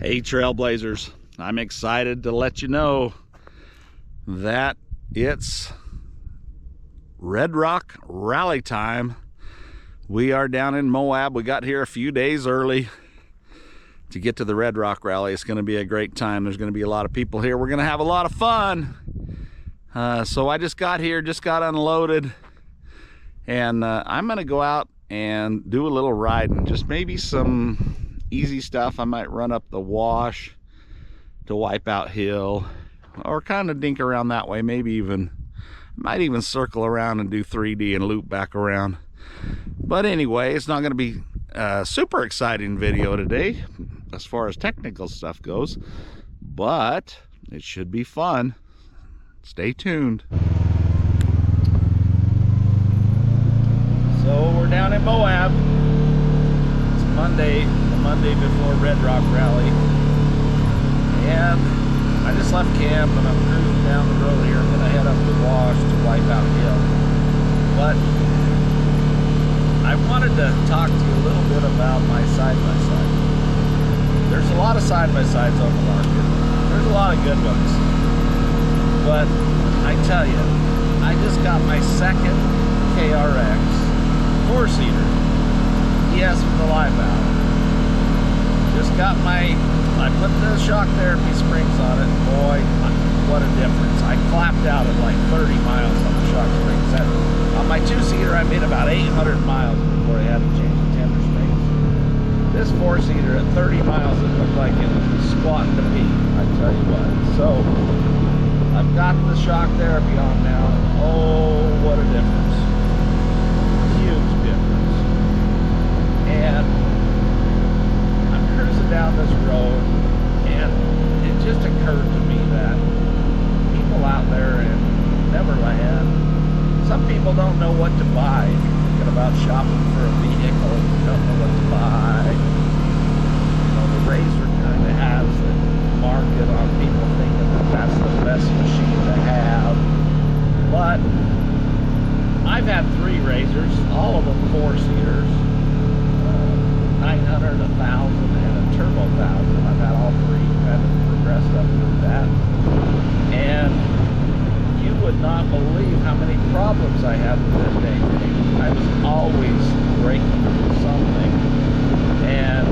Hey Trailblazers, I'm excited to let you know that it's Red Rok Rally time. We are down in Moab. We got here a few days early to get to the Red Rok Rally. It's going to be a great time. There's going to be a lot of people here. We're going to have a lot of fun. So I just got here, just got unloaded, and I'm going to go out and do a little riding, just maybe some easy stuff. I might run up the wash to Wipeout Hill, or kind of dink around that way. Might even circle around and do 3D and loop back around. But anyway, it's not going to be a super exciting video today as far as technical stuff goes, but it should be fun. Stay tuned. So we're down in Moab. It's Monday, the Monday before Red Rok Rally, and I just left camp and I'm cruising down the road here. I'm going to head up the wash to Wipeout Hill, but I wanted to talk to you a little bit about my side-by-side. There's a lot of side-by-sides on the market. There's a lot of good ones, but I tell you, I just got my second KRX 4-seater. Yes, with the Wipeout. Just got I put the shock therapy springs on it. Boy, what a difference. I clapped out at like 30 miles on the shock springs. On my 2-seater, I made about 800 miles before I had to change the tender springs. This 4-seater at 30 miles, it looked like it was squatting to pee, I tell you what. So, I've got the shock therapy on now. Oh, what a difference. Huge difference. And I'm cruising down this road, and it just occurred to me that people out there in Neverland, some people don't know what to buy. If you're thinking about shopping for a vehicle and you don't know what to buy, you know, the RZR kind of has the market on people thinking that that's the best machine to have. But I've had 3 RZRs, all of them 4-seaters, 900, 1,000, and a turbo 1,000. I've had all 3, kind of progressed up through that. And you would not believe how many problems I had with that thing. I was always breaking something. And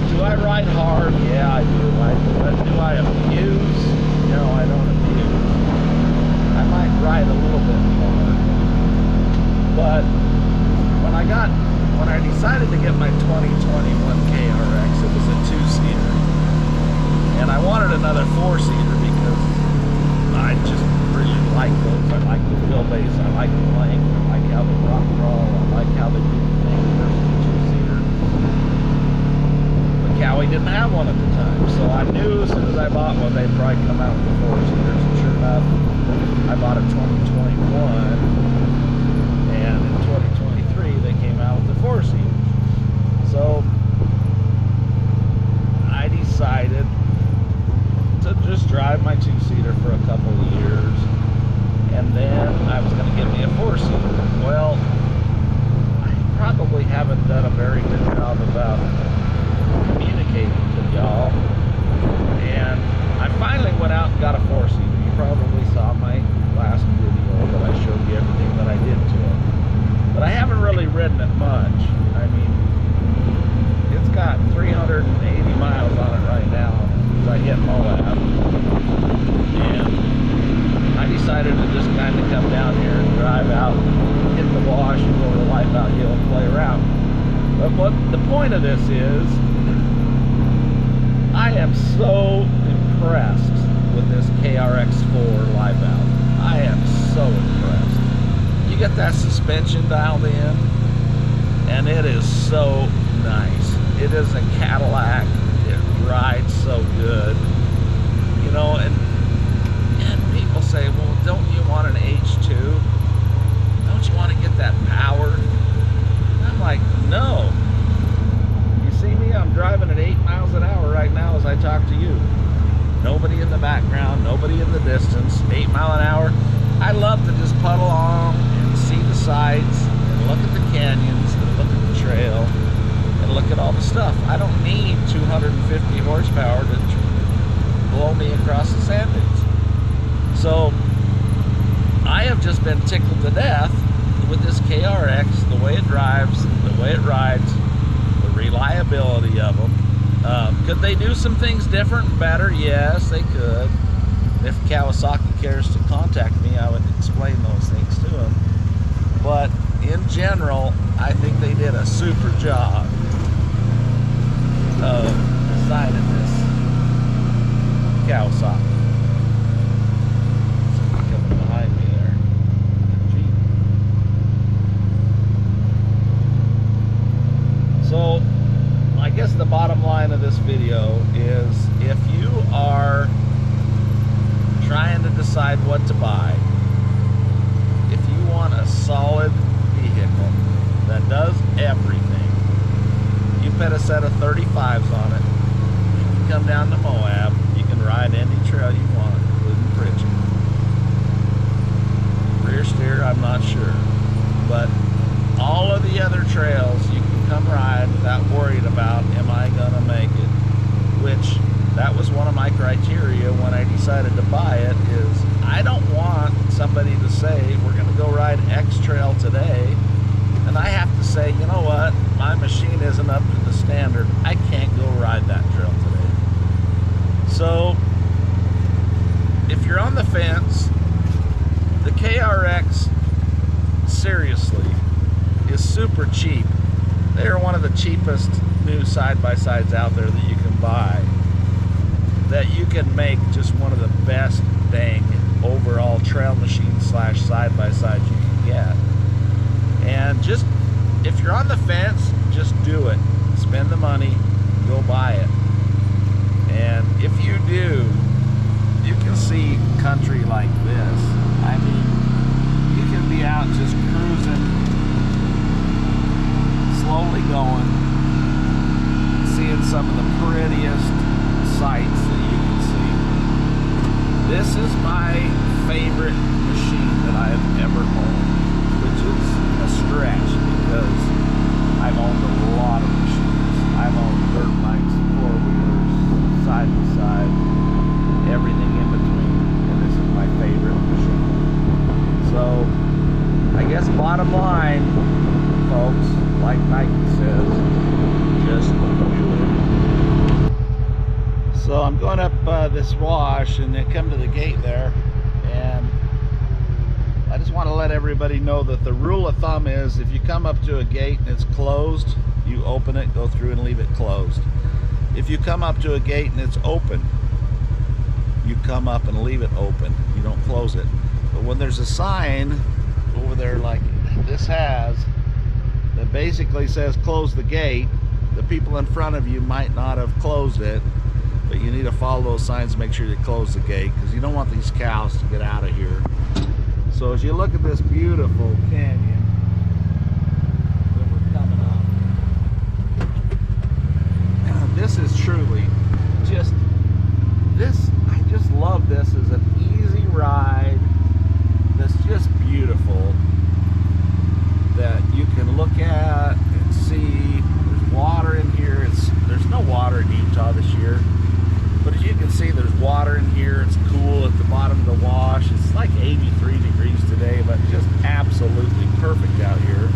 do I ride hard? Yeah, I do. But do I abuse? No, I don't abuse. I might ride a little bit hard. But when I decided to get my 2021 KRX, it was a 2-seater. And I wanted another 4-seater because I just really like those. I like the wheelbase, I like the length, I like how they rock and roll, I like how they do the thing versus the 2-seater. But Cowie didn't have one at the time, so I knew as soon as I bought one, they'd probably come out with the 4-seaters. And sure enough, I bought a 2021, and in 2023, they came out with the 4-seaters. So I decided to just drive my 2-seater for a couple of years, and then I was going to get me a 4-seater. Well, I probably haven't done a very good job about communicating to y'all, and I finally went out and got a 4-seater. You probably saw my last video that I showed you everything that I did to it, but I haven't really ridden it much. I mean, it's got 380 miles on it right now. I hit Moab, and I decided to just kind of come down here and drive out, hit the wash, and go to Wipeout Hill and play around. But what the point of this is, I am so impressed with this KRX4 Wipeout. I am so impressed. You get that suspension dialed in, and it is so nice. It is a Cadillac. Rides so good, you know, and people say, well, don't you want an H2? Don't you want to get that power? And I'm like, no. You see me? I'm driving at 8 miles an hour right now as I talk to you. Nobody in the background, nobody in the distance, 8 mile an hour. I love to just puddle along and see the sights and look at the canyons and look at the trail and look at put all the stuff. I don't need 250 horsepower to blow me across the sand dunes. So I have just been tickled to death with this KRX, the way it drives, the way it rides, the reliability of them. Could they do some things different and better? Yes, they could. If Kawasaki cares to contact me, I would explain those things to them. But in general, I think they did a super job of designing this Kawasaki. Somebody coming behind me there. Jeep. So, I guess the bottom line of this video is, if you are trying to decide what to buy, if you want a solid vehicle that does everything, you put a set of 35s on it, you can come down to Moab, you can ride any trail you want, including bridging. Rear steer, I'm not sure, but all of the other trails you can come ride without worrying about, am I gonna make it? Which, that was one of my criteria when I decided to buy it, is I don't want somebody to say, we're gonna go ride X trail today, and I have to say, you know what, my machine isn't up to the standard, I can't go ride that trail today. So, if you're on the fence, the KRX, seriously, is super cheap. They are one of the cheapest new side-by-sides out there that you can buy, that you can make just one of the best dang overall trail machines slash side-by-sides you can get. And just, if you're on the fence, just do it. Spend the money, go buy it. And if you do, you can see country like this. I mean, you can be out just cruising, slowly going, seeing some of the prettiest sights that you can see. This is my favorite machine that I have ever owned, which is a stretch because I've owned a lot of machines. I've owned dirt bikes, four-wheelers, side-by-side, everything in between, and this is my favorite machine. So, I guess bottom line, folks, like Nike says, just do it. So I'm going up this wash, and they come to the gate there, and I just want to let everybody know that the rule of thumb is, if you come up to a gate and it's closed, you open it, go through and leave it closed. If you come up to a gate and it's open, you come up and leave it open. You don't close it. But when there's a sign over there like this has, that basically says close the gate, the people in front of you might not have closed it, but you need to follow those signs to make sure you close the gate, because you don't want these cows to get out of here. So as you look at this beautiful canyon that we're coming up, this is truly just, I just love this as an easy ride that's just beautiful, that you can look at and see. There's water in here. There's no water in Utah this year, but as you can see, there's water in here. It's cool at the bottom of the wash. It's like 83 degrees today, but just absolutely perfect out here.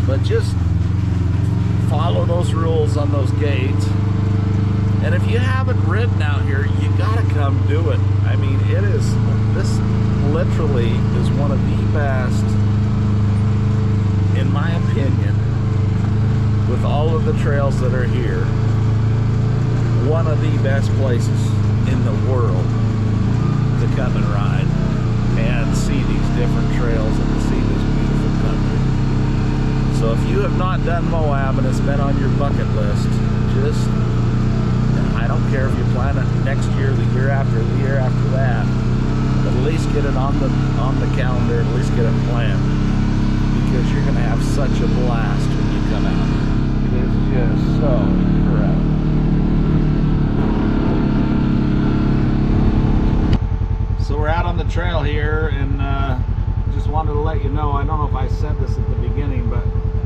But just follow those rules on those gates. And if you haven't ridden out here, you gotta come do it. I mean, this literally is one of the best, in my opinion, with all of the trails that are here, one of the best places in the world to come and ride and see these different trails and to see this beautiful country. So if you have not done Moab and it's been on your bucket list, just, I don't care if you plan it next year, the year after that, but at least get it on the calendar, at least get it planned, because you're going to have such a blast when you come out. It is just so incredible. So we're out on the trail here, and just wanted to let you know, I don't know if I said this at the beginning, but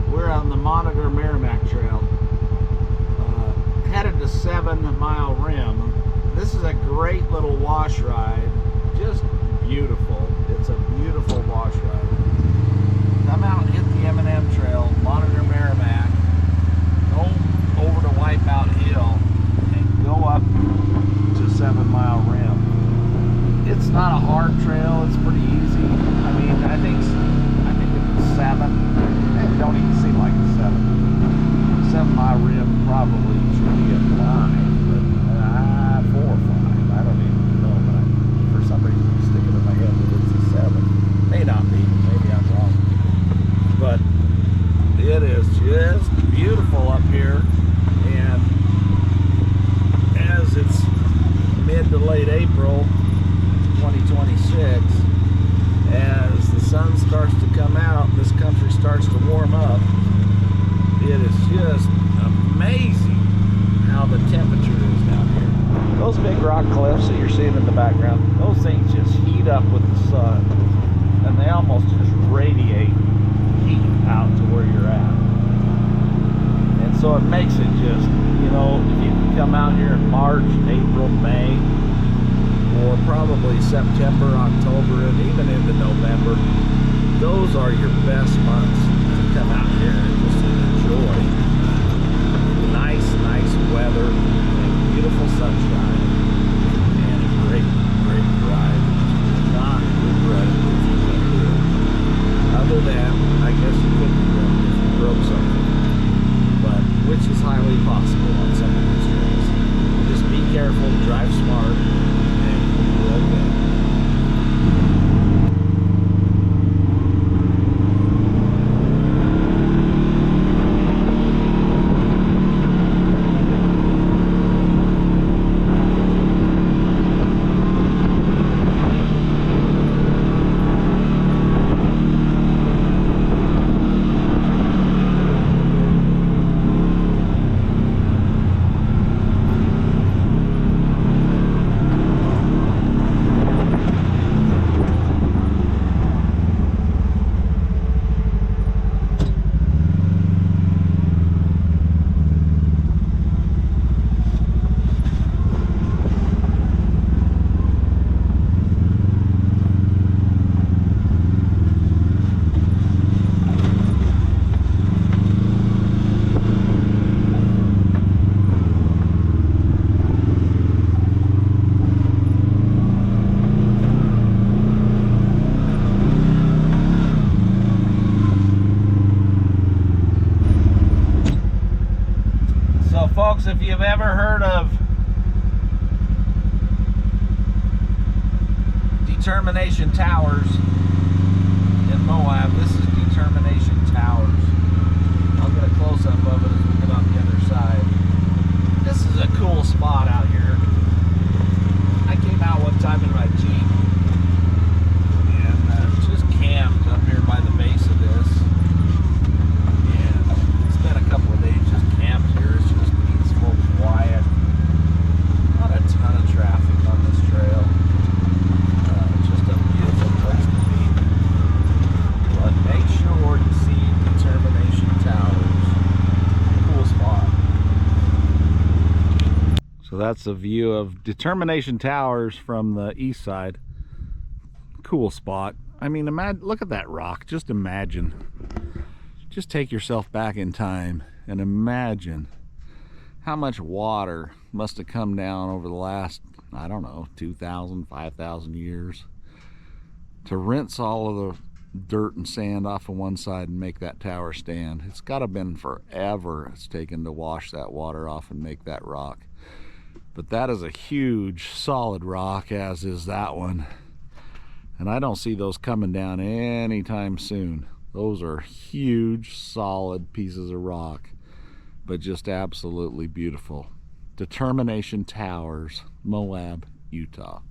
we're on the Monitor Merrimac Trail. great little wash ride. Just beautiful. It's a beautiful wash ride. Come out and hit the M&M Trail, monitor Merrimac, go over to Wipeout Hill, and go up to 7 Mile Rim. It's not a hard trail. It's pretty easy. I mean, I think it's 7. It don't even seem like it's 7. 7 Mile Rim probably should be a 9, but 4 or 5. I don't even know, but for some reason it's sticking in my head that it's a 7. May not be. Maybe I'm wrong. But it is just beautiful up here, and as it's mid to late April 2026, as the sun starts to come out and this country starts to warm up, it is just amazing how the temperature is down here. Those big rock cliffs that you're seeing in the background, those things just heat up with the sun, and they almost just radiate heat out to where you're at. And so it makes it just, you know, if you can come out here in March, April, May, or probably September, October, and even into November, those are your best months to come out here and just enjoy nice weather and beautiful sunshine and a great ride. Not regret it if you can't do it. Other than, I guess you could be wrong if you broke something, but which is highly possible on some of these trails. Just be careful, drive smart, and you'll be okay. Folks, if you've ever heard of Determination Towers in Moab, this is Determination Towers. I'll get a close-up of it as we get on the other side. This is a cool spot out here. I came out one time in my Jeep and just camped up here by the base of this. And spent a couple of days just camped here. It's just peaceful, quiet. Not a ton of traffic on this trail. Just a beautiful place to be. But make sure you see Determination Towers. Cool spot. So that's a view of Determination Towers from the east side. Cool spot. I mean, look at that rock. Just imagine. Just take yourself back in time and imagine how much water must have come down over the last, I don't know, 2,000, 5,000 years to rinse all of the dirt and sand off of one side and make that tower stand. It's got to have been forever it's taken to wash that water off and make that rock. But that is a huge solid rock, as is that one. And I don't see those coming down anytime soon. Those are huge, solid pieces of rock, but just absolutely beautiful. Determination Towers, Moab, Utah.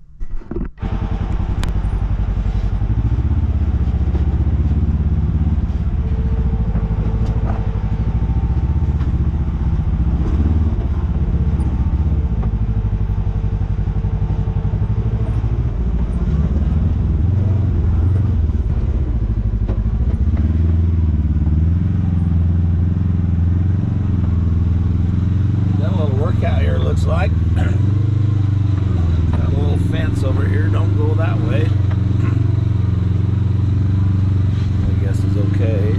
Like lights over here don't go that way. I guess it's okay.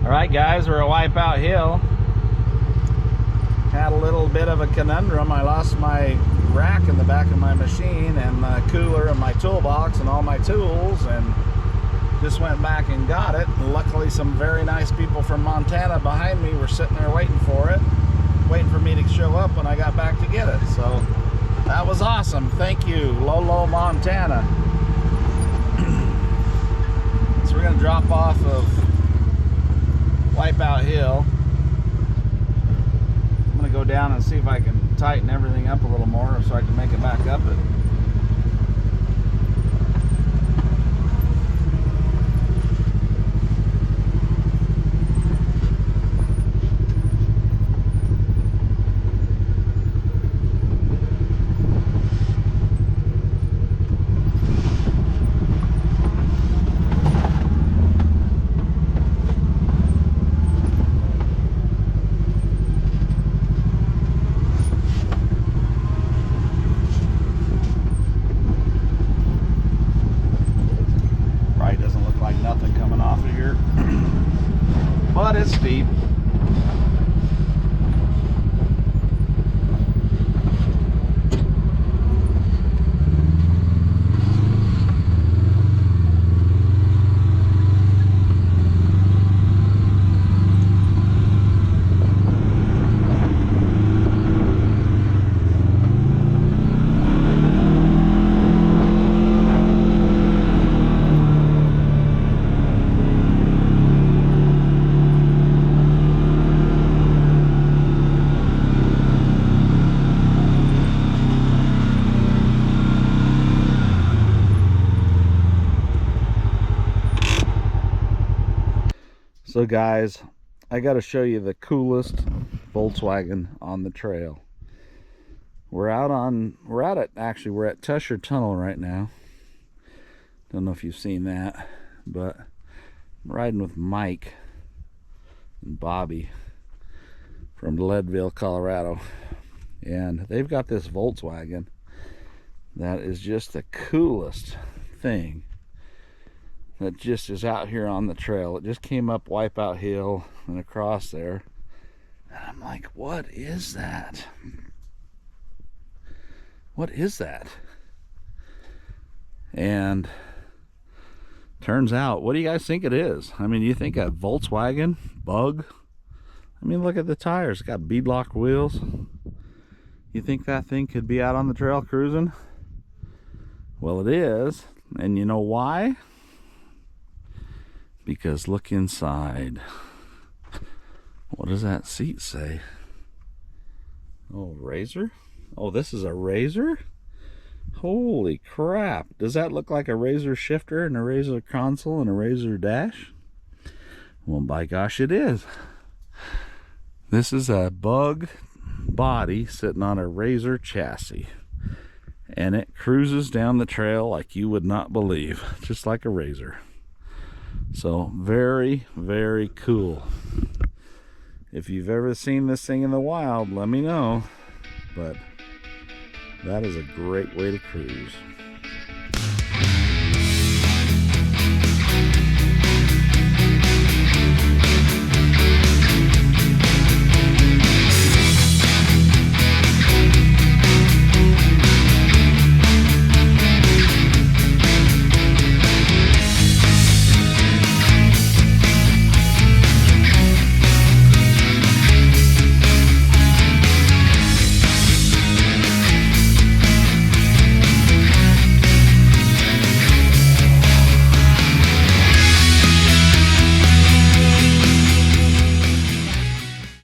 Alright guys, we're at Wipeout Hill. Had a little bit of a conundrum. I lost my rack in the back of my machine and the cooler and my toolbox and all my tools, and just went back and got it. And luckily some very nice people from Montana behind me were sitting there waiting for it, waiting for me to show up when I got back to get it. So that was awesome. Thank you, Lolo, Montana. So we're going to drop off of Wipeout Hill. I'm going to go down and see if I can tighten everything up a little more so I can make it back up it. But it's steep. So guys, I got to show you the coolest Volkswagen on the trail. We're at Tusher Tunnel right now. Don't know if you've seen that, but I'm riding with Mike and Bobby from Leadville, Colorado. And they've got this Volkswagen that is just the coolest thing that just is out here on the trail. It just came up Wipeout Hill and across there, and I'm like, what is that? What is that? And turns out, what do you guys think it is? I mean, you think a Volkswagen Bug? I mean, look at the tires. It's got beadlock wheels. You think that thing could be out on the trail cruising? Well, it is. And you know why? Because look inside. What does that seat say? Oh, RZR? Oh, this is a RZR? Holy crap. Does that look like a RZR shifter and a RZR console and a RZR dash? Well, by gosh, it is. This is a bug body sitting on a RZR chassis, and it cruises down the trail like you would not believe, just like a RZR. So very, very cool. If you've ever seen this thing in the wild, let me know. But that is a great way to cruise.